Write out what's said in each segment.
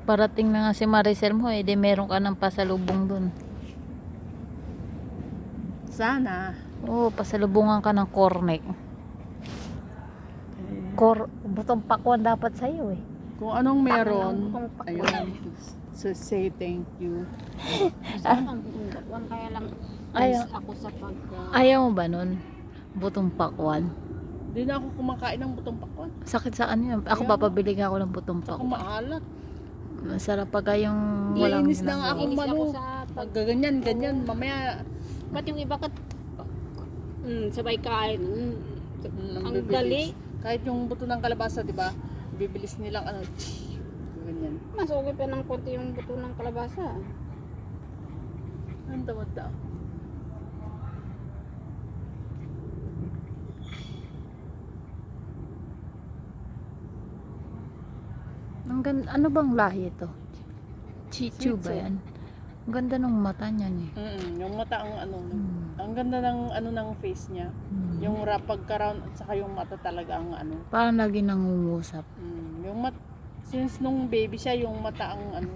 Parating na nga si Maricel mo, di meron ka ng pasalubong dun. Sana. Oo, pasalubungan ka ng cornet. Butong pakwan dapat sa'yo eh. Kung anong meron, Butong pakwan. ayun. So say thank you. Ang butong pakwan, kaya lang Ayaw. ako sa pag... Ayaw mo ba nun? Butong pakwan. Hindi na ako kumakain ng butong pakwan. Sakit sa ano yun? Ako Ayaw. papabili ka ako ng butong Saka pakwan. maalat. Masarap pag yung walang Iinis na nga ako Inis ako malo. sa pag... Pag ganyan, mamaya Ba't yung iba kat... sabay kain. Ang bibilis. dali. Kahit yung buto ng kalabasa, di ba? Bibilis nilang ano, ganyan. Mas okay pa ng konti yung buto ng kalabasa. Ang tawad daw. Ano bang lahi ito? Chichu Shih ba Tzu. yan? Ang ganda ng mata niya eh. Yung mata ang ano, Hmm. ang ganda ng ano ng face niya. Hmm. Yung pagka-round at saka yung mata talaga ang ano. Parang lagi nangungusap. Yung since nung baby siya, yung mata ang ano.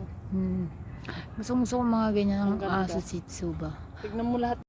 Gusto ko mga ganyan Ang ng ganda. aso Shih Tzu ba? Tignan mo lahat